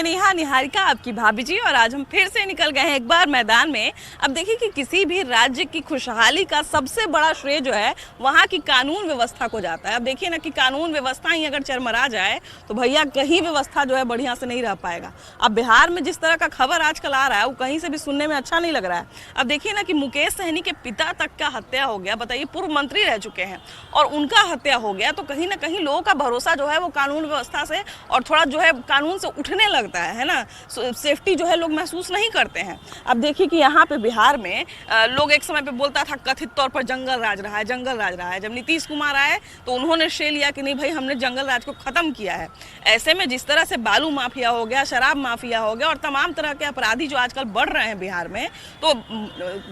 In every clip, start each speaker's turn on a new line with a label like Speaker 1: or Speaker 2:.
Speaker 1: मैं नेहा निहारिका आपकी भाभी जी और आज हम फिर से निकल गए हैं एक बार मैदान में। अब देखिए कि किसी भी राज्य की खुशहाली का सबसे बड़ा श्रेय जो है वहाँ की कानून व्यवस्था को जाता है। अब देखिए ना कि कानून व्यवस्था ही अगर चरमरा जाए तो भैया कहीं व्यवस्था जो है बढ़िया से नहीं रह पाएगा। अब बिहार में जिस तरह का खबर आजकल आ रहा है वो कहीं से भी सुनने में अच्छा नहीं लग रहा है। अब देखिए ना कि मुकेश सहनी के पिता तक का हत्या हो गया, बताइए पूर्व मंत्री रह चुके हैं और उनका हत्या हो गया, तो कहीं ना कहीं लोगों का भरोसा जो है वो कानून व्यवस्था से और थोड़ा जो है कानून से उठने लगता है ना। सेफ्टी जो है लोग महसूस नहीं करते हैं। अब देखिए कि यहाँ पे बिहार में लोग एक समय पे बोलता था कथित तौर पर जंगल राज रहा है, जंगल राज रहा है। जब नीतीश कुमार आए तो उन्होंने श्रेय लिया कि नहीं भाई हमने जंगल राज को खत्म किया है। ऐसे में जिस तरह से बालू माफिया हो गया, शराब माफिया हो गया और तमाम तरह के अपराधी जो आजकल बढ़ रहे हैं बिहार में, तो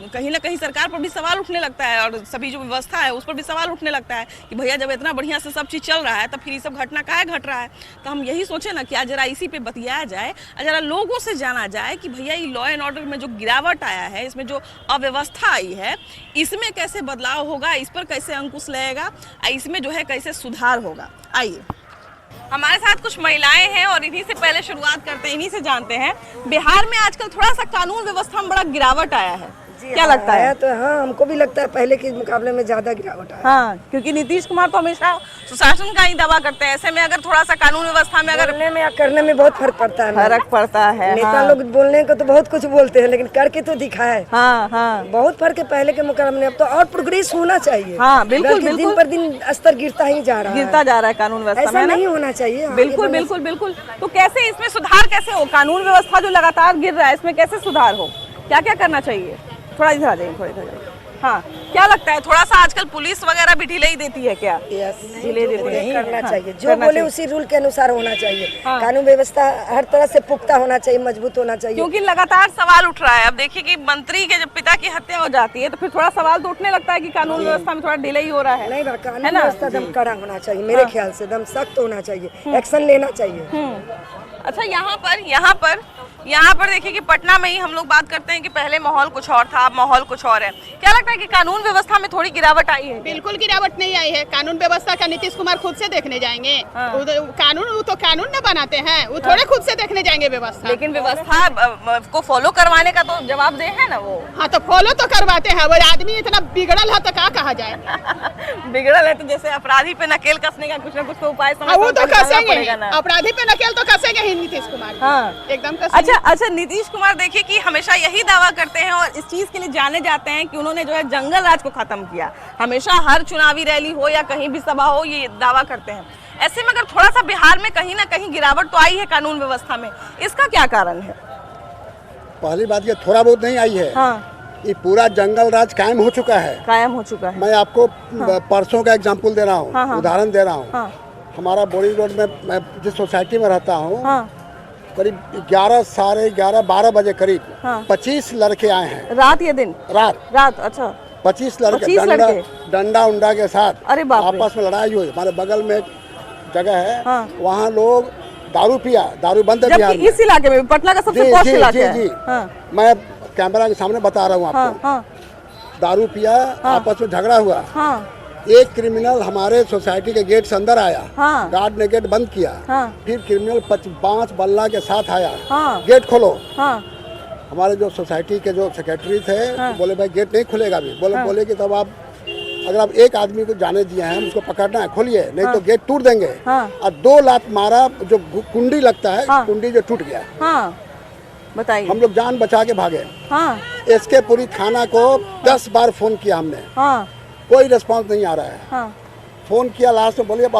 Speaker 1: कहीं ना कहीं सरकार पर भी सवाल उठने लगता है और सभी जो व्यवस्था है उस पर भी सवाल उठने लगता है कि भैया जब इतना बढ़िया से सब चीज़ चल रहा है तब फिर ये सब घटना काहे घट रहा है। तो हम यही सोचे ना कि आज जरा इसी पे बतियाया जाए, जरा लोगों से जाना जाए कि भैया ये लॉ एंड ऑर्डर में जो गिरावट आया है, इसमें जो अव्यवस्था आई है, इसमें कैसे बदलाव होगा, इस पर कैसे अंकुश लगेगा, इसमें जो है कैसे सुधार होगा। आइए हमारे साथ कुछ महिलाएं हैं और इन्हीं से पहले शुरुआत करते हैं, इन्हीं से जानते हैं। बिहार में आजकल थोड़ा सा कानून व्यवस्था में बड़ा गिरावट आया है, क्या लगता है?
Speaker 2: तो हाँ, हमको भी लगता है पहले के मुकाबले में ज्यादा गिरावट है।
Speaker 1: हाँ, क्योंकि नीतीश कुमार तो हमेशा सुशासन का ही दावा करते हैं। ऐसे में अगर थोड़ा सा कानून व्यवस्था में अगर
Speaker 2: बोलने में या करने में बहुत फर्क पड़ता है।
Speaker 1: फर्क पड़ता है।
Speaker 2: नेता
Speaker 1: हाँ।
Speaker 2: लोग बोलने को तो बहुत कुछ बोलते हैं लेकिन करके तो दिखाए।
Speaker 1: हाँ हाँ
Speaker 2: बहुत फर्क है पहले के मुकाबले में। अब तो और प्रोग्रेस होना चाहिए।
Speaker 1: हाँ बिल्कुल बिल्कुल,
Speaker 2: दिन पर दिन स्तर गिरता ही जा रहा है,
Speaker 1: गिरता जा रहा है कानून व्यवस्था में,
Speaker 2: ऐसा नहीं होना चाहिए।
Speaker 1: बिल्कुल बिल्कुल बिल्कुल। तो कैसे इसमें सुधार कैसे हो? कानून व्यवस्था जो लगातार गिर रहा है इसमें कैसे सुधार हो, क्या क्या करना चाहिए? थोड़ा इधर आ जाइए, थोड़ा इधर जाइए। हाँ, क्या लगता है थोड़ा सा आजकल पुलिस वगैरह भी ढीले ही देती है क्या?
Speaker 2: ढीले देती है, करना चाहिए जो बोले उसी रूल के अनुसार होना चाहिए।
Speaker 1: हाँ।
Speaker 2: कानून व्यवस्था हर तरह से पुख्ता होना चाहिए, मजबूत होना चाहिए।
Speaker 1: क्योंकि लगातार सवाल उठ रहा है। अब देखिए कि मंत्री के जब पिता की हत्या हो जाती है तो फिर थोड़ा सवाल तो उठने लगता है कि कानून व्यवस्था में थोड़ा ढीले ही हो रहा है।
Speaker 2: नहीं, कानून व्यवस्था एकदम कड़ा होना चाहिए, मेरे ख्याल से एकदम सख्त होना चाहिए, एक्शन लेना चाहिए।
Speaker 1: अच्छा, यहाँ पर देखिए कि पटना में ही हम लोग बात करते हैं कि पहले माहौल कुछ और था, अब माहौल कुछ और है। क्या लगता है कि कानून व्यवस्था में थोड़ी गिरावट आई है?
Speaker 3: बिल्कुल गिरावट नहीं आई है। कानून व्यवस्था का नीतीश कुमार खुद से देखने जाएंगे।
Speaker 1: हाँ।
Speaker 3: वो तो कानून न बनाते हैं, वो थोड़े खुद से देखने जाएंगे व्यवस्था।
Speaker 1: लेकिन व्यवस्था को फॉलो करवाने का तो जवाबदेह है ना वो।
Speaker 3: हाँ, तो फॉलो तो करवाते हैं। वो आदमी इतना बिगड़ल है तो क्या कहा जाए।
Speaker 1: बिगड़ल है तो जैसे अपराधी पे नकेल कसने का कुछ न कुछ तो उपाय समझ
Speaker 3: वो तो कसेंगे,
Speaker 1: पड़ेगा ना।
Speaker 3: अपराधी पे नकेल तो कसेंगे ही नीतीश कुमार।
Speaker 1: हाँ
Speaker 3: एकदम कसेंगे।
Speaker 1: अच्छा, नीतीश कुमार देखिए कि हमेशा यही दावा करते हैं और इस चीज के लिए जाने जाते हैं कि उन्होंने जो है जंगल राज को खत्म किया। हमेशा हर चुनावी रैली हो या कहीं भी सभा हो ये दावा करते हैं। ऐसे में अगर थोड़ा सा बिहार में कहीं ना कहीं गिरावट तो आई है कानून व्यवस्था में, इसका क्या कारण है?
Speaker 4: पहली बात ये थोड़ा बहुत नहीं आई है।
Speaker 1: हाँ,
Speaker 4: ये पूरा जंगल राज कायम हो चुका है।
Speaker 1: कायम हो चुका है।
Speaker 4: मैं आपको परसों का एग्जांपल दे रहा हूँ,
Speaker 1: हाँ, हाँ,
Speaker 4: उदाहरण दे रहा हूँ।
Speaker 1: हाँ,
Speaker 4: हमारा बोरी रोड में मैं जिस सोसाइटी में रहता हूँ,
Speaker 1: हाँ,
Speaker 4: करीब 11, साढ़े 11, 12 बजे करीब
Speaker 1: हाँ।
Speaker 4: 25 लड़के आए हैं।
Speaker 1: रात या दिन?
Speaker 4: रात।
Speaker 1: अच्छा,
Speaker 4: 25 लड़के
Speaker 1: 25 लड़के?
Speaker 4: डंडा उंडा के साथ
Speaker 1: अरे बाप रे।
Speaker 4: आपस में लड़ाई हुई। हमारे बगल में एक जगह है,
Speaker 1: हाँ।
Speaker 4: वहाँ लोग दारू पिया, दारू बंद है बिहार
Speaker 1: जबकि
Speaker 4: में।
Speaker 1: इस इलाके में पटना का सबसे पॉश इलाका है। हाँ,
Speaker 4: मैं कैमरा के सामने बता रहा हूँ आपको।
Speaker 1: हाँ, हाँ,
Speaker 4: दारू पिया, आपस में झगड़ा हुआ।
Speaker 1: हाँ,
Speaker 4: एक क्रिमिनल हमारे सोसाइटी के गेट से अंदर आया।
Speaker 1: हाँ,
Speaker 4: गार्ड ने गेट बंद किया।
Speaker 1: हाँ,
Speaker 4: फिर क्रिमिनल 5 बल्ला के साथ आया।
Speaker 1: हाँ,
Speaker 4: गेट खोलो।
Speaker 1: हाँ,
Speaker 4: हमारे जो सोसाइटी के जो सेक्रेटरी थे,
Speaker 1: हाँ,
Speaker 4: बोले भाई गेट नहीं खुलेगा अभी। बोले कि तब आप अगर आप एक आदमी को जाने दिए हैं, उसको पकड़ना है, खोलिए, नहीं तो गेट टूट देंगे।
Speaker 1: हाँ,
Speaker 4: और 2 लात मारा, जो कुंडी लगता है,
Speaker 1: हाँ,
Speaker 4: कुंडी जो टूट गया।
Speaker 1: हाँ, बताइए।
Speaker 4: हम लोग जान बचा के भागे।
Speaker 1: हाँ,
Speaker 4: एसके पुरी थाना को 10 बार फोन किया हमने,
Speaker 1: हाँ,
Speaker 4: कोई रिस्पांस नहीं आ रहा है।
Speaker 1: हाँ,
Speaker 4: फोन किया, लास्ट में बोलिए अब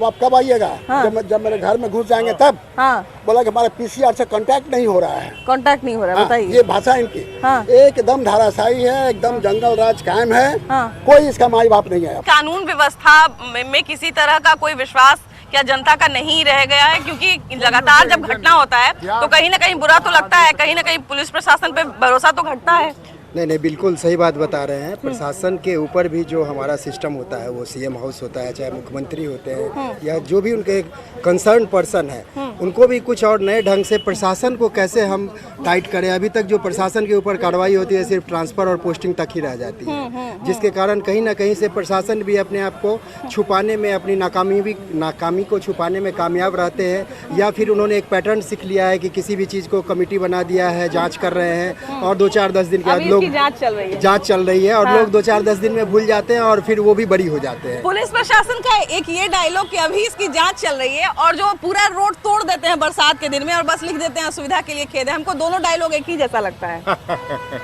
Speaker 4: आप कब आइएगा?
Speaker 1: हाँ।
Speaker 4: जब मेरे घर में घुस जाएंगे तब।
Speaker 1: हाँ,
Speaker 4: बोला कि हमारे पीसीआर से कांटेक्ट नहीं हो रहा है।
Speaker 1: कांटेक्ट नहीं हो रहा है,
Speaker 4: हाँ,
Speaker 1: बताइए।
Speaker 4: ये भाषा इनकी।
Speaker 1: हाँ,
Speaker 4: एकदम धाराशाही है, एकदम जंगल राज कायम है।
Speaker 1: हाँ,
Speaker 4: कोई इसका माई बाप नहीं है।
Speaker 1: कानून व्यवस्था में किसी तरह का कोई विश्वास क्या जनता का नहीं रह गया है? क्योंकि लगातार जब घटना होता है तो कहीं ना कहीं बुरा तो लगता है, कहीं ना कहीं पुलिस प्रशासन पे भरोसा तो घटता है।
Speaker 5: नहीं, बिल्कुल सही बात बता रहे हैं। प्रशासन के ऊपर भी जो हमारा सिस्टम होता है, वो सीएम हाउस होता है, चाहे मुख्यमंत्री होते हैं या जो भी उनके कंसर्न पर्सन है, उनको भी कुछ और नए ढंग से प्रशासन को कैसे हम टाइट करें। अभी तक जो प्रशासन के ऊपर कार्रवाई होती है सिर्फ ट्रांसफ़र और पोस्टिंग तक ही रह जाती है, जिसके कारण कहीं ना कहीं से प्रशासन भी अपने आप को छुपाने में, अपनी नाकामी को छुपाने में कामयाब रहते हैं। या फिर उन्होंने एक पैटर्न सीख लिया है कि किसी भी चीज़ को कमेटी बना दिया है, जाँच कर रहे हैं और 2-4-10 दिन के बाद लोग
Speaker 1: जांच चल रही है
Speaker 5: और लोग 2-4-10 दिन में भूल जाते हैं और फिर वो भी बरी हो जाते हैं।
Speaker 1: पुलिस प्रशासन का एक ये डायलॉग कि अभी इसकी जांच चल रही है और जो पूरा रोड तोड़ देते हैं बरसात के दिन में और बस लिख देते हैं असुविधा के लिए खेद है। हमको दोनों डायलॉग एक ही जैसा लगता है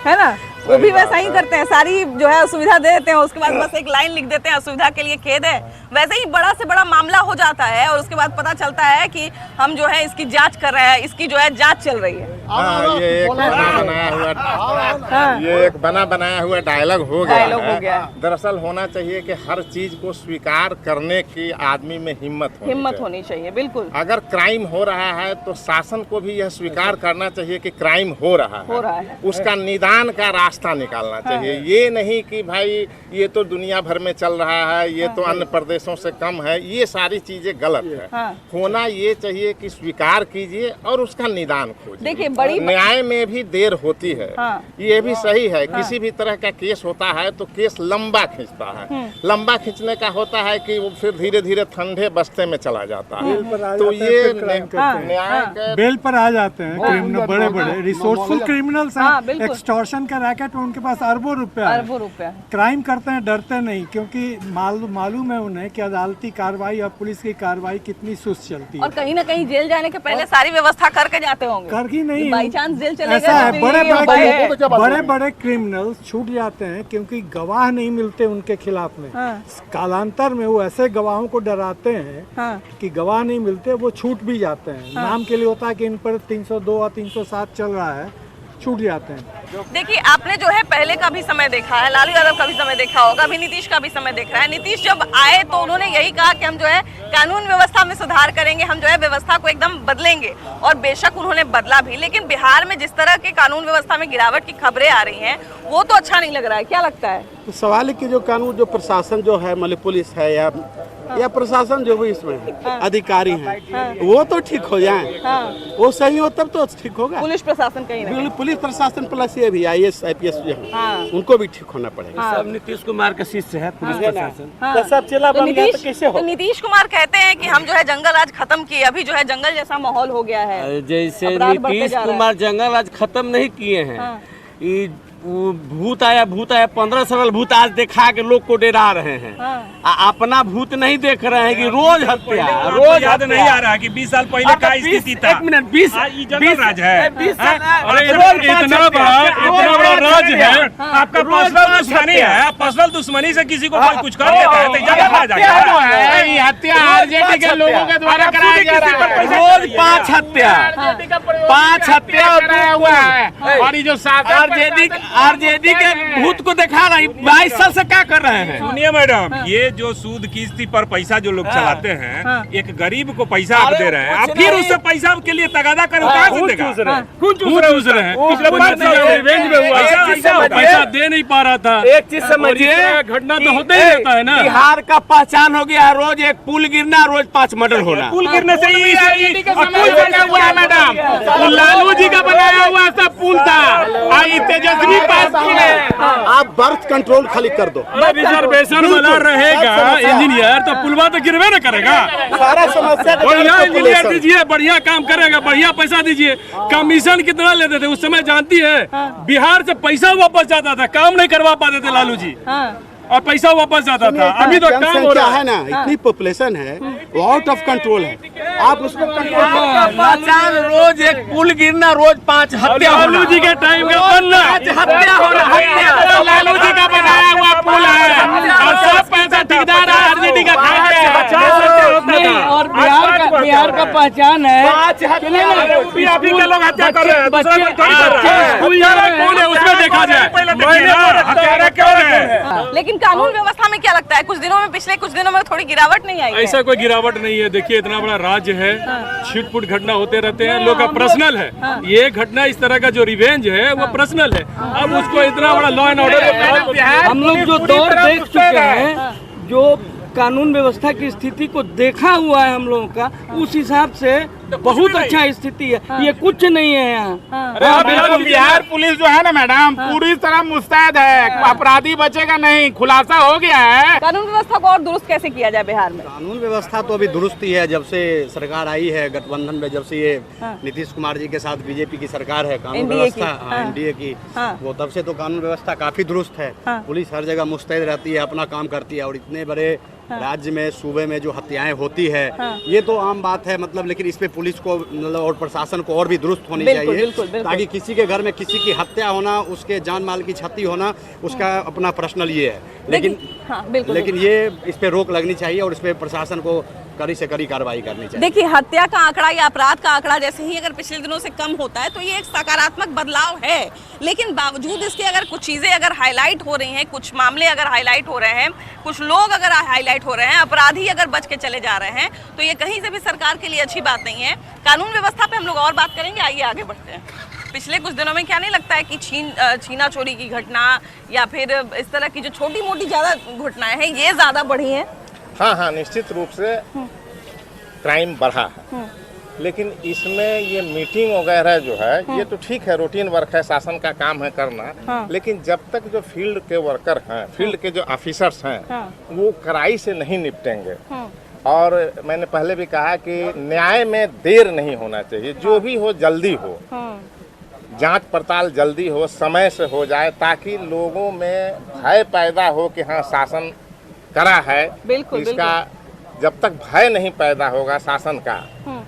Speaker 1: ना? वो भी वैसा ही करते हैं, सारी जो है असुविधा दे देते हैं, उसके बाद बस एक लाइन लिख देते हैं असुविधा के लिए खेद है। वैसे ही बड़ा से बड़ा मामला हो जाता है और उसके बाद पता चलता है कि हम जो है इसकी जांच कर रहे हैं, इसकी जो है जांच चल रही है।
Speaker 6: ये एक बना बनाया हुआ डायलॉग हो गया। दरअसल होना चाहिए कि हर चीज को स्वीकार करने की आदमी में हिम्मत
Speaker 1: होनी चाहिए। बिल्कुल,
Speaker 6: अगर क्राइम हो रहा है तो शासन को भी यह स्वीकार करना चाहिए कि क्राइम हो रहा है। उसका निदान का रास्ता निकालना चाहिए। ये नहीं कि भाई ये तो दुनिया भर में चल रहा है, ये तो अन्य प्रदेशों से कम है, ये सारी चीजें गलत है। होना ये चाहिए कि स्वीकार कीजिए और उसका निदान खोजिए।
Speaker 1: देखिए, बड़ी
Speaker 6: न्याय में भी देर होती है, ये भी सही है। किसी भी तरह का केस होता है तो केस लंबा खींचता है। लंबा खींचने का होता है कि वो फिर धीरे धीरे ठंडे बस्ते में चला जाता है। तो ये न्याय
Speaker 7: बेल पर आ जाते हैं क्रिमिनल, बड़े बड़े रिसोर्सफुल क्रिमिनल्स हैं, एक्सटॉर्शन का रैकेट, उनके पास अरबों रुपया क्राइम करते हैं, डरते नहीं, क्योंकि मालूम है उन्हें कि अदालती कार्रवाई और पुलिस की कार्रवाई कितनी सुस्त चलती है।
Speaker 1: और कहीं ना कहीं जेल जाने के पहले सारी व्यवस्था करके जाते होंगे।
Speaker 7: कर ही नहीं,
Speaker 1: बाई चांस जेल चले
Speaker 7: ऐसा है।
Speaker 1: गए
Speaker 7: बड़े बड़े क्रिमिनल्स छूट जाते हैं क्योंकि गवाह नहीं मिलते उनके खिलाफ में। कालांतर में वो ऐसे गवाहों को डराते हैं कि गवाह नहीं मिलते, वो छूट भी जाते हैं। नाम के लिए होता है कि इन पर 302 और 307 चल रहा है, छूट जाते हैं।
Speaker 1: देखिए, आपने जो है पहले का भी समय देखा है, लालू यादव का भी समय देखा होगा, अभी नीतीश का भी समय देख रहा है। नीतीश जब आए तो उन्होंने यही कहा कि हम जो है कानून व्यवस्था में सुधार करेंगे, हम जो है व्यवस्था को एकदम बदलेंगे, और बेशक उन्होंने बदला भी। लेकिन बिहार में जिस तरह के कानून व्यवस्था में गिरावट की खबरें आ रही हैं, वो तो अच्छा नहीं लग रहा है। क्या लगता है?
Speaker 8: तो सवाल है कि जो कानून, जो प्रशासन जो है, मतलब पुलिस है या प्रशासन जो भी इसमें अधिकारी हैं, वो तो ठीक हो जाए, वो सही हो तब तो ठीक होगा।
Speaker 1: पुलिस प्रशासन कहीं नहीं,
Speaker 8: पुलिस प्रशासन प्लस ये भी IAS IPS जो है, उनको भी ठीक होना पड़ेगा।
Speaker 9: सब नीतीश कुमार का शिष्य है पुलिस प्रशासन।
Speaker 8: तो सब चला बन गया तो कैसे हो?
Speaker 1: नीतीश कुमार कहते हैं कि हम जो है जंगल राज खत्म किए, अभी जो है जंगल जैसा माहौल हो गया है।
Speaker 9: जैसे नीतीश कुमार जंगल राज खत्म नहीं किए हैं, भूत आया 15 सरल भूत आज दिखा के लोग को डरा रहे हैं। अपना भूत नहीं देख रहे हैं कि रोज हत्या, रोज
Speaker 10: याद नहीं आ रहा कि 20 साल पहले का स्थिति था।
Speaker 8: 1 मिनट 20
Speaker 10: जंगल राज है।
Speaker 8: 20 साल
Speaker 10: इतना बड़ा राज है, आपका पर्सनल दुश्मनी है, पर्सनल दुश्मनी से किसी को कोई कुछ कर देता है तो जंगल राज है।
Speaker 8: हत्या आरजेडी के लोगों के द्वारा कराया जा रहा है। रोज 5 हत्या हुआ है। और ये जो आरजेडी के भूत को दिखा रहा है, 22 साल से क्या कर रहे हैं?
Speaker 10: सुनिए मैडम, ये जो सूद किस्ती पर पैसा जो लोग चलाते हैं, एक गरीब को पैसा आप दे रहे हैं, आप फिर उससे पैसा के लिए तगादा करें, कहाँ से देगा?
Speaker 7: कौन चूस रहे हैं? पैसा दे नहीं पा रहा था।
Speaker 8: एक चीज समझिए,
Speaker 7: घटना तो होता ही रहता है ना।
Speaker 8: बिहार का पहचान हो गया, रोज एक पुल गिरना, रोज 5 मर्डर होना।
Speaker 10: पुल गिरने से ही
Speaker 8: मैडम, लालू जी का बनाया हुआ सब पुल था, तेजस्वी आप बर्थ कंट्रोल खाली कर दो।
Speaker 7: रिजर्वेशन वाला रहेगा इंजीनियर तो पुलवा तो गिरवे न करेगा।
Speaker 8: सारा समस्या
Speaker 7: बढ़िया इंजीनियर दीजिए, बढ़िया काम करेगा, बढ़िया पैसा दीजिए। कमीशन कितना लेते थे उस समय जानती है? बिहार से पैसा वापस जाता था, काम नहीं करवा पाते थे लालू जी, और पैसा वापस जाता था। अभी तो काम हो रहा
Speaker 8: है ना, इतनी पॉपुलेशन है, वो आउट ऑफ कंट्रोल है, आप उसको कंट्रोल। रोज एक पुल गिरना, रोज 5 हत्या।
Speaker 7: लालू जी के टाइम का बनना,
Speaker 8: हत्या हो रहा है। लालू जी का बनाया हुआ पुल है और सब पैसा ठेकेदार आरजेडी का खाते हैं।
Speaker 7: और बिहार
Speaker 9: का पहचान है।
Speaker 10: आप ही के लोग हत्या कर रहे हैं, दूसरा कोई थोड़ी कर रहा है। हत्यारा कौन है उसमें देखा जाए, हत्यारा कौन है।
Speaker 1: लेकिन कानून व्यवस्था में क्या लगता है, कुछ दिनों में, पिछले कुछ दिनों में थोड़ी गिरावट नहीं आई है?
Speaker 10: ऐसा कोई गिरावट नहीं है। देखिए इतना बड़ा राज्य है, छिटपुट घटना होते रहते हैं, लोग का पर्सनल है। ये घटना इस तरह का जो रिवेंज है वो पर्सनल है। अब उसको इतना बड़ा लॉ एंड ऑर्डर,
Speaker 9: हम लोग जो दौर देख चुके हैं, जो कानून व्यवस्था की स्थिति को देखा हुआ है हम लोगों का, उस हिसाब से बहुत अच्छा स्थिति है। ये कुछ नहीं है यहाँ।
Speaker 8: बिहार पुलिस जो है ना मैडम, पूरी तरह मुस्तैद है, अपराधी बचेगा नहीं, खुलासा हो गया है।
Speaker 1: कानून व्यवस्था को और दुरुस्त कैसे किया जाए बिहार में?
Speaker 5: कानून व्यवस्था तो अभी दुरुस्त ही है। जब से सरकार आई है गठबंधन में, जब से ये नीतीश कुमार जी के साथ बीजेपी की सरकार है, कानून व्यवस्था एनडीए की, वो तब से तो कानून व्यवस्था काफी दुरुस्त है। पुलिस हर जगह मुस्तैद रहती है, अपना काम करती है। और इतने बड़े राज्य में, सूबे में जो हत्याएं होती है, ये तो आम बात है। मतलब लेकिन इस पे पुलिस को मतलब और प्रशासन को और भी दुरुस्त होनी चाहिए, ताकि किसी के घर में किसी की हत्या होना, उसके जान माल की क्षति होना, उसका अपना पर्सनल ये है। लेकिन ये इस पे रोक लगनी चाहिए और इस पे प्रशासन को कड़ी से कड़ी कार्रवाई करनी चाहिए।
Speaker 1: देखिए, हत्या का आंकड़ा या अपराध का आंकड़ा जैसे ही अगर पिछले दिनों से कम होता है तो ये एक सकारात्मक बदलाव है। लेकिन बावजूद इसके अगर कुछ चीजें अगर हाईलाइट हो रही हैं, कुछ मामले अगर हाईलाइट हो रहे हैं, कुछ लोग अगर हाईलाइट हो रहे हैं, अपराधी अगर बच के चले जा रहे हैं, तो ये कहीं से भी सरकार के लिए अच्छी बात नहीं है। कानून व्यवस्था पे हम लोग और बात करेंगे, आइए आगे बढ़ते हैं। पिछले कुछ दिनों में क्या नहीं लगता है कि छीना चोरी की घटना या फिर इस तरह की जो छोटी मोटी ज्यादा घटनाएं हैं, ये ज्यादा बढ़ी हैं?
Speaker 6: हाँ, निश्चित रूप से क्राइम बढ़ा है। लेकिन इसमें ये मीटिंग वगैरह जो है, ये तो ठीक है, रूटीन वर्क है, शासन का काम है करना। लेकिन जब तक जो फील्ड के वर्कर हैं, फील्ड के जो ऑफिसर्स हैं, वो कड़ाई से नहीं निपटेंगे, और मैंने पहले भी कहा कि न्याय में देर नहीं होना चाहिए। जो भी हो जल्दी हो, जांच पड़ताल जल्दी हो, समय से हो जाए, ताकि लोगों में भय पैदा हो कि हाँ शासन करा है। इसका जब तक भय नहीं पैदा होगा शासन का,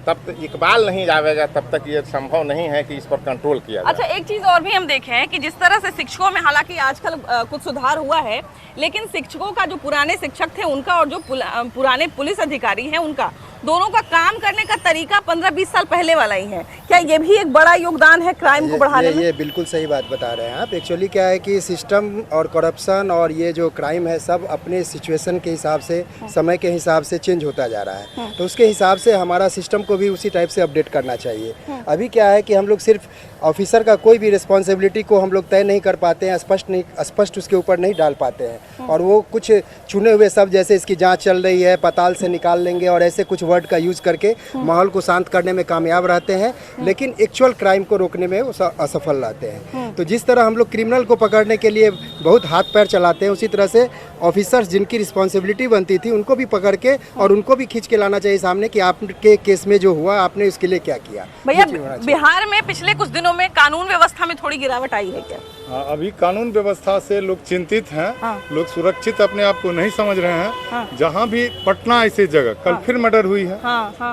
Speaker 6: तब तक इकबाल नहीं जाएगा, तब तक ये संभव नहीं है कि इस पर कंट्रोल किया जाए।
Speaker 1: अच्छा, एक चीज और भी हम देखे हैं कि जिस तरह से शिक्षकों में हालांकि आजकल कुछ सुधार हुआ है, लेकिन शिक्षकों का जो पुराने शिक्षक थे उनका और जो पुराने पुलिस अधिकारी हैं उनका, दोनों का काम करने का तरीका 15-20 साल पहले वाला ही है। क्या ये भी एक बड़ा योगदान है क्राइम को बढ़ाने में?
Speaker 5: ये बिल्कुल सही बात बता रहे हैं आप। एक्चुअली क्या है कि सिस्टम और करप्शन और ये जो क्राइम है, सब अपने सिचुएशन के हिसाब से, समय के हिसाब से चेंज होता जा रहा है। तो उसके हिसाब से हमारा सिस्टम को भी उसी टाइप से अपडेट करना चाहिए। अभी क्या है कि हम लोग सिर्फ ऑफिसर का कोई भी रिस्पॉन्सिबिलिटी को हम लोग तय नहीं कर पाते हैं, स्पष्ट उसके ऊपर नहीं डाल पाते हैं। और वो कुछ चुने हुए सब, जैसे इसकी जांच चल रही है, पताल से निकाल लेंगे, और ऐसे कुछ वर्ड का यूज करके माहौल को शांत करने में कामयाब रहते हैं, लेकिन एक्चुअल क्राइम को रोकने में वो असफल रहते हैं। तो जिस तरह हम लोग क्रिमिनल को पकड़ने के लिए बहुत हाथ पैर चलाते हैं, उसी तरह से ऑफिसर्स जिनकी रिस्पॉन्सिबिलिटी बनती थी उनको भी पकड़ के और उनको भी खींच के लाना चाहिए सामने कि आपके केस में जो हुआ आपने उसके लिए क्या किया।
Speaker 1: भैया, बिहार में पिछले कुछ दिनों में कानून व्यवस्था में थोड़ी गिरावट आई है क्या?
Speaker 11: अभी कानून व्यवस्था से लोग चिंतित हैं। लोग सुरक्षित अपने आप को नहीं समझ रहे हैं। जहाँ भी पटना ऐसी जगह कल फिर मर्डर हुई है,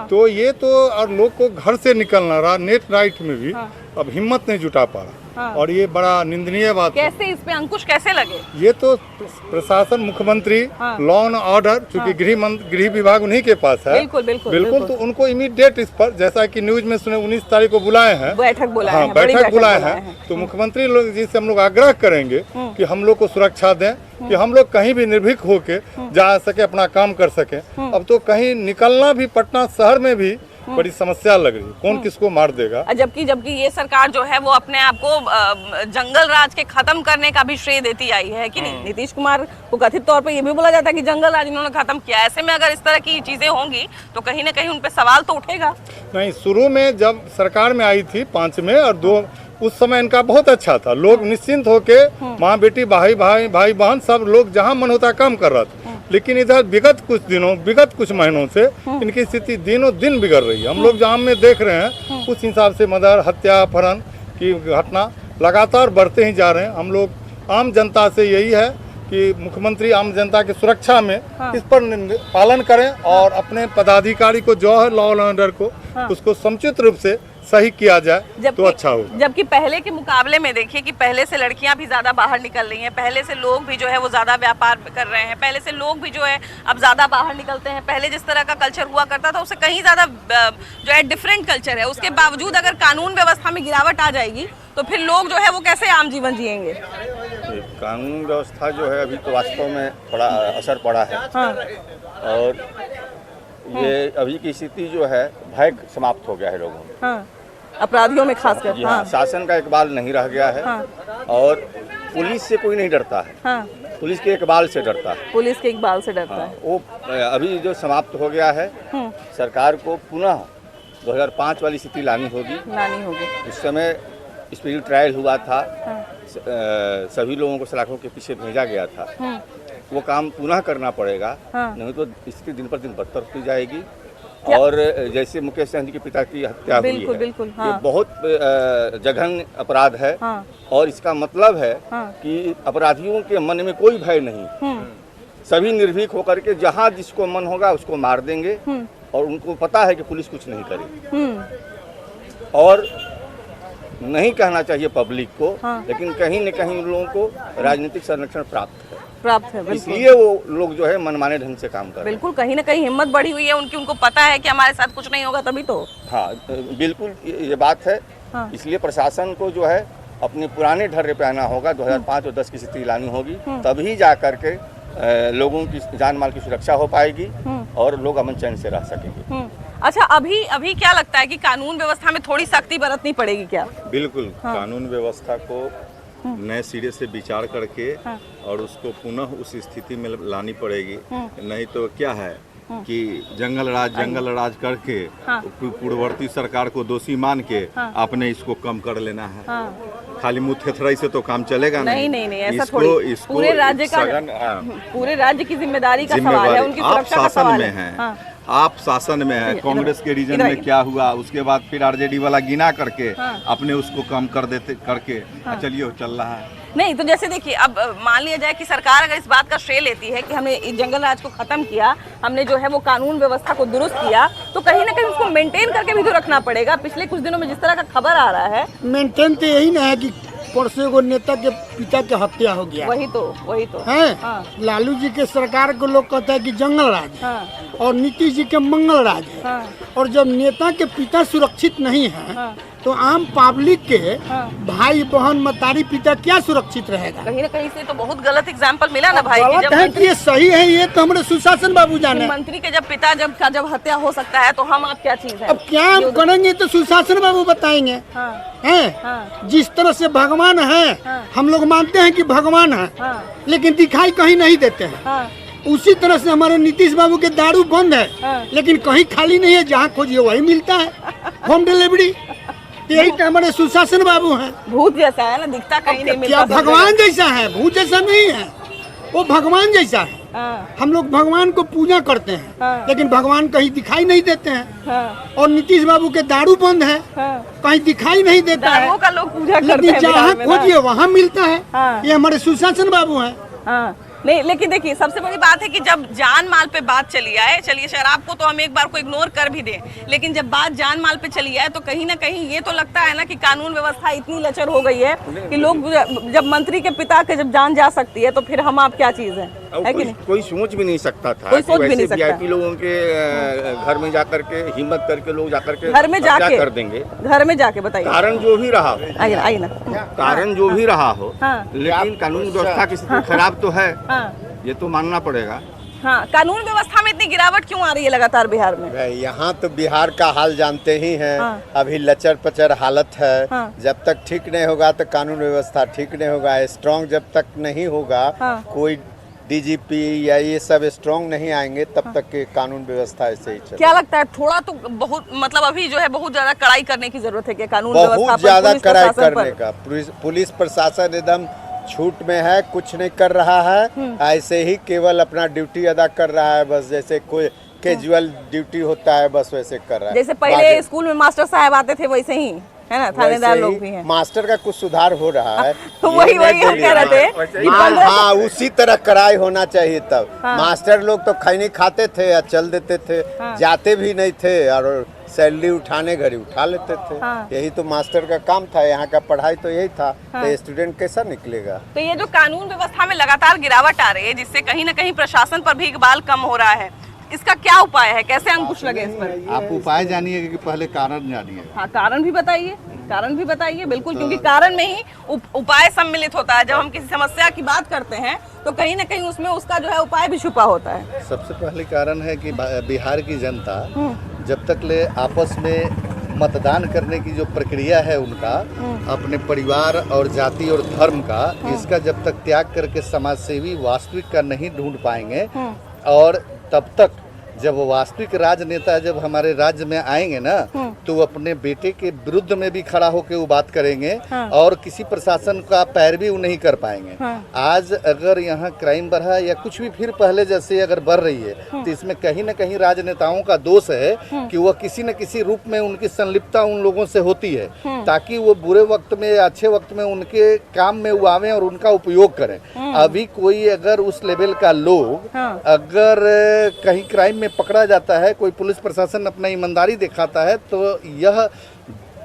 Speaker 11: तो ये तो और लोग को घर से निकलना रहा, नेट राइट में भी अब हिम्मत नहीं जुटा पा रहा। और ये बड़ा निंदनीय बात है।
Speaker 1: कैसे इस पे अंकुश कैसे लगे?
Speaker 11: ये तो प्रशासन, मुख्यमंत्री, लॉ एंड ऑर्डर, चूंकि गृह विभाग उन्हीं के पास है, बिल्कुल तो उनको इमीडिएट इस पर, जैसा कि न्यूज में सुने 19 तारीख को बुलाए हैं, बैठक बुलाए हैं, तो मुख्यमंत्री लोग जी से हम लोग आग्रह करेंगे कि हम लोग को सुरक्षा दें, कि हम लोग कहीं भी निर्भीक होके जा सके, अपना काम कर सके। अब तो कहीं निकलना भी, पटना शहर में भी बड़ी समस्या लग रही है, कौन किसको मार देगा।
Speaker 1: जबकि ये सरकार जो है वो अपने आप को जंगल राज के खत्म करने का भी श्रेय देती आई है कि नहीं? नीतीश कुमार को कथित तौर पे ये भी बोला जाता है कि जंगल राज इन्होंने खत्म किया। ऐसे में अगर इस तरह की चीजें होंगी तो कहीं ना कहीं उन पे सवाल तो उठेगा।
Speaker 11: नहीं, शुरू में जब सरकार में आई थी 5 में और 2, उस समय इनका बहुत अच्छा था। लोग निश्चिंत होके माँ बेटी, भाई बहन सब लोग जहाँ मन होता काम कर रहा था। लेकिन इधर विगत कुछ महीनों से इनकी स्थिति दिनों दिन बिगड़ रही है। हम लोग जहाँ में देख रहे हैं उस हिसाब से मर्डर, हत्या, अपहरण की घटना लगातार बढ़ते ही जा रहे हैं। हम लोग आम जनता से यही है कि मुख्यमंत्री आम जनता की सुरक्षा में इस पर पालन करें और अपने पदाधिकारी को जो है लॉ एंड ऑर्डर को उसको समुचित रूप से सही किया जाए तो अच्छा हो।
Speaker 1: जबकि पहले के मुकाबले में देखिए कि पहले से लड़कियां भी ज्यादा बाहर निकल रही हैं, पहले से लोग भी जो है वो ज्यादा व्यापार कर रहे हैं, पहले से लोग भी जो है अब ज्यादा बाहर निकलते हैं। पहले जिस तरह का कल्चर हुआ करता था उससे कहीं ज्यादा जो है डिफरेंट कल्चर है। उसके बावजूद अगर कानून व्यवस्था में गिरावट आ जाएगी तो फिर लोग जो है वो कैसे आम जीवन जिएंगे?
Speaker 12: कानून व्यवस्था जो है अभी तो वास्तव में थोड़ा असर पड़ा है। और ये अभी की स्थिति जो है भय समाप्त हो गया है लोगों में,
Speaker 1: अपराधियों में खासकर।
Speaker 12: हाँ, शासन का इकबाल नहीं रह गया है। और पुलिस से कोई नहीं डरता है। पुलिस के इकबाल से डरता है।
Speaker 1: पुलिस के इकबाल से डरता है।
Speaker 12: वो अभी जो समाप्त हो गया है, सरकार को पुनः 2005 वाली स्थिति लानी होगी। उस समय स्पिरिट ट्रायल हुआ था, सभी लोगों को सलाखों के पीछे भेजा गया था। वो काम पुनः करना पड़ेगा, नहीं तो इसकी दिन पर दिन बदतर होती जाएगी। और जैसे मुकेश सिंह जी के पिता की हत्या हुई है, ये बहुत जघन्य अपराध है। और इसका मतलब है कि अपराधियों के मन में कोई भय नहीं, सभी निर्भीक होकर के जहाँ जिसको मन होगा उसको मार देंगे। और उनको पता है कि पुलिस कुछ नहीं करेगी। और नहीं कहना चाहिए पब्लिक को, लेकिन कहीं न कहीं उन लोगों को राजनीतिक संरक्षण प्राप्त है। इसलिए वो लोग जो है मनमाने ढंग से काम कर रहे हैं।
Speaker 1: बिल्कुल, कहीं ना कहीं हिम्मत बढ़ी हुई है उनकी, उनको पता है कि हमारे साथ कुछ नहीं होगा तभी तो।
Speaker 12: हाँ, बिल्कुल ये बात है। इसलिए प्रशासन को जो है अपने पुराने ढर्रे पे आना होगा। 2005 और 10 की स्थिति लानी होगी, तभी जा करके लोगों की जान माल की सुरक्षा हो पाएगी और लोग अमन चैन से रह सकेंगे।
Speaker 1: अच्छा, अभी क्या लगता है कि कानून व्यवस्था में थोड़ी सख्ती बरतनी पड़ेगी क्या?
Speaker 11: बिल्कुल, कानून व्यवस्था को नए सिरे से विचार करके और उसको पुनः उस स्थिति में लानी पड़ेगी। नहीं तो क्या है कि जंगल राज करके पूर्ववर्ती सरकार को दोषी मान के आपने इसको कम कर लेना है। खाली मुँह थेथराई से तो काम चलेगा
Speaker 1: नहीं, ऐसा थोड़ी। पूरे राज्य की जिम्मेदारी का सवाल है, उनकी सुरक्षा का सवाल है।
Speaker 11: आप शासन में है, कांग्रेस के रीजन में क्या हुआ, उसके बाद फिर आरजेडी वाला गिना करके अपने उसको कम कर देते करके चलिए चल रहा है।
Speaker 1: नहीं तो जैसे देखिए, अब मान लिया जाए कि सरकार अगर इस बात का श्रेय लेती है कि हमने जंगल राज को खत्म किया, हमने जो है वो कानून व्यवस्था को दुरुस्त किया, तो कहीं ना कहीं उसको मेंटेन करके भी तो रखना पड़ेगा। पिछले कुछ दिनों में जिस तरह का खबर आ रहा है,
Speaker 13: मेंटेन तो यही ना है कि परसों को नेता के पिता की हत्या हो गया।
Speaker 1: वही तो
Speaker 13: है। लालू जी के सरकार को लोग कहता है कि जंगल राज है और नीतीश जी के मंगल राज है। और जब नेता के पिता सुरक्षित नहीं है तो आम पब्लिक के भाई बहन मतारी पिता क्या सुरक्षित रहेगा?
Speaker 1: कहीं ना कहीं से तो बहुत गलत एग्जाम्पल मिला ना भाई।
Speaker 13: गलत है कि ये सही है, ये तो हमारे सुशासन बाबू जाने।
Speaker 1: मंत्री के जब पिता जब हत्या हो सकता है तो हम आप क्या चीज है?
Speaker 13: अब क्या हम करेंगे तो सुशासन बाबू बताएंगे। हैं? जिस तरह से भगवान है, हम लोग मानते हैं कि भगवान है, लेकिन दिखाई कहीं नहीं देते हैं। उसी तरह से हमारे नीतीश बाबू के दारू बंद है, लेकिन कहीं खाली नहीं है, जहाँ खोजिए वही मिलता है, होम डिलीवरी। यही तो हमारे सुशासन बाबू हैं।
Speaker 1: भूत जैसा है ना, दिखता कहीं नहीं मिलता।
Speaker 13: क्या भगवान जैसा है? भूत जैसा नहीं है, वो भगवान जैसा है। हम लोग भगवान को पूजा करते हैं, लेकिन भगवान कहीं दिखाई नहीं देते हैं। और नीतीश बाबू के दारू बंद है, कहीं दिखाई नहीं देता है,
Speaker 1: का लोग पूजा करते हैं,
Speaker 13: लेकिन जहाँ खोजिए वहाँ मिलता है। ये हमारे सुशासन बाबू हैं।
Speaker 1: नहीं, लेकिन देखिए सबसे बड़ी बात है कि जब जान माल पे बात चली आए, चलिए शराब को तो हम एक बार को इग्नोर कर भी दें, लेकिन जब बात जान माल पे चली आए तो कहीं ना कहीं ये तो लगता है ना कि कानून व्यवस्था इतनी लचर हो गई है कि लोग जब मंत्री के पिता के जब जान जा सकती है तो फिर हम आप क्या चीज है कि नहीं?
Speaker 12: कोई सोच भी नहीं सकता था।
Speaker 1: कोई सोच भी नहीं सकता।
Speaker 12: वीआईपी लोगों के घर में जाकर के हिम्मत करके लोग जाकर के
Speaker 1: घर में जाके
Speaker 12: कर देंगे।
Speaker 1: घर में जाके बताइए,
Speaker 12: कारण जो भी रहा हो,
Speaker 1: आइए ना,
Speaker 12: कारण जो भी रहा हो, लेकिन कानून व्यवस्था की स्थिति खराब तो है, ये तो मानना पड़ेगा।
Speaker 1: हाँ, कानून व्यवस्था में इतनी गिरावट क्यों आ रही है लगातार बिहार में?
Speaker 14: यहाँ तो बिहार का हाल जानते ही हैं। अभी लचर पचर हालत है। जब तक ठीक नहीं होगा तो कानून व्यवस्था ठीक नहीं होगा। स्ट्रॉन्ग जब तक नहीं होगा, कोई डीजीपी या ये सब स्ट्रॉन्ग नहीं आएंगे, तब तक के कानून व्यवस्था ऐसे ही चलेगी।
Speaker 1: क्या लगता है, थोड़ा तो बहुत मतलब अभी जो है बहुत ज्यादा कड़ाई करने की जरूरत है क्या कानून व्यवस्था पर?
Speaker 14: बहुत ज्यादा कड़ाई करने का। पुलिस प्रशासन एकदम छूट में है, कुछ नहीं कर रहा है, ऐसे ही केवल अपना ड्यूटी अदा कर रहा है। बस जैसे कोई कैजुअल ड्यूटी होता है, बस वैसे कर रहा है।
Speaker 1: जैसे पहले स्कूल में मास्टर साहब आते थे वैसे ही है ना, थानेदार लोग भी हैं।
Speaker 14: मास्टर का कुछ सुधार हो रहा है।
Speaker 1: वही हम कह रहे थे।
Speaker 14: हाँ, उसी तरह कड़ाई होना चाहिए तब। मास्टर लोग तो खैनी खाते थे या चल देते थे, जाते भी नहीं थे और सैलरी उठाने घड़ी उठा लेते थे।
Speaker 1: हाँ।
Speaker 14: यही तो मास्टर का काम था, यहाँ का पढ़ाई तो यही था।
Speaker 1: हाँ।
Speaker 14: तो स्टूडेंट कैसा निकलेगा?
Speaker 1: तो ये जो कानून व्यवस्था में लगातार गिरावट आ रही है, जिससे कहीं ना कहीं प्रशासन पर भी इकबाल कम हो रहा है, इसका क्या उपाय है, कैसे अंकुश लगे इस पर?
Speaker 15: आप उपाय जानिए कि पहले कारण जानिए।
Speaker 1: हाँ, कारण भी बताइए, कारण भी बताइए। बिल्कुल, क्योंकि कारण में ही उपाय सम्मिलित होता है। जब हम किसी समस्या की बात करते हैं तो कहीं ना कहीं उसमें उसका जो है उपाय भी छुपा होता है।
Speaker 15: सबसे पहले कारण है कि बिहार की जनता जब तक ले आपस में मतदान करने की जो प्रक्रिया है उनका, अपने परिवार और जाति और धर्म का, इसका जब तक त्याग करके समाजसेवी वास्तविक का नहीं ढूंढ पाएंगे, और तब तक जब वास्तविक राजनेता जब हमारे राज्य में आएंगे ना, तो अपने बेटे के विरुद्ध में भी खड़ा होकर वो बात करेंगे।
Speaker 1: हाँ।
Speaker 15: और किसी प्रशासन का पैरवी वो नहीं कर पाएंगे।
Speaker 1: हाँ।
Speaker 15: आज अगर यहाँ क्राइम बढ़ा या कुछ भी फिर पहले जैसे अगर बढ़ रही है, तो इसमें कहीं ना कहीं राजनेताओं का दोष है कि वह किसी न किसी रूप में उनकी संलिप्तता उन लोगों से होती है, ताकि वो बुरे वक्त में या अच्छे वक्त में उनके काम में वो आवे और उनका उपयोग करें। अभी कोई अगर उस लेवल का लोग अगर कहीं क्राइम में पकड़ा जाता है, कोई पुलिस प्रशासन अपना ईमानदारी दिखाता है, तो यह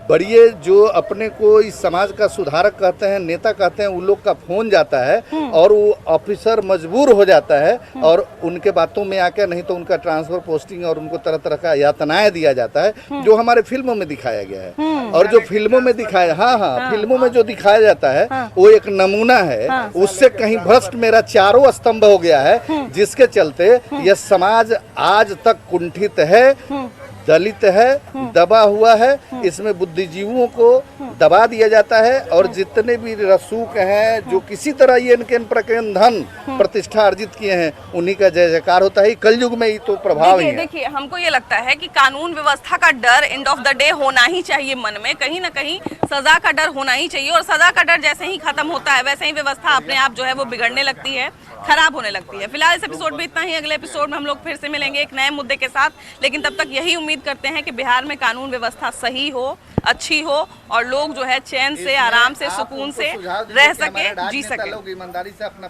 Speaker 15: बड़िए जो अपने को इस समाज का सुधारक कहते हैं, नेता कहते हैं, उन लोग का फोन जाता है और वो ऑफिसर मजबूर हो जाता है और उनके बातों में आकर, नहीं तो उनका ट्रांसफर पोस्टिंग और उनको तरह तरह का यातनाएं दिया जाता है, जो हमारे फिल्मों में दिखाया गया है। और जो फिल्मों में दिखाया, हाँ, फिल्मों में जो दिखाया जाता है वो एक नमूना है। उससे कहीं भ्रष्ट मेरा चारों स्तंभ हो गया है, जिसके चलते यह समाज आज तक कुंठित है, दलित है, दबा हुआ है। इसमें बुद्धिजीवियों को दबा दिया जाता है और जितने भी रसूख हैं, जो किसी तरह ये इनके प्रकरण धन प्रतिष्ठा अर्जित किए हैं, उन्हीं का जय जयकार होता है। कलयुग में ही तो प्रभाव ही है।
Speaker 1: देखिए, हमको ये लगता है कि कानून व्यवस्था का डर एंड ऑफ द डे होना ही चाहिए मन में। कहीं ना कहीं सजा का डर होना ही चाहिए, और सजा का डर जैसे ही खत्म होता है, वैसे ही व्यवस्था अपने आप जो है वो बिगड़ने लगती है, खराब होने लगती है। फिलहाल इस एपिसोड में इतना ही। अगले एपिसोड में हम लोग फिर से मिलेंगे एक नए मुद्दे के साथ, लेकिन तब तक यही उम्मीद करते हैं कि बिहार में कानून व्यवस्था सही हो, अच्छी हो, और लोग जो है चैन से, आराम से, सुकून से रह सके, जी सके।
Speaker 15: ईमानदारी से अपना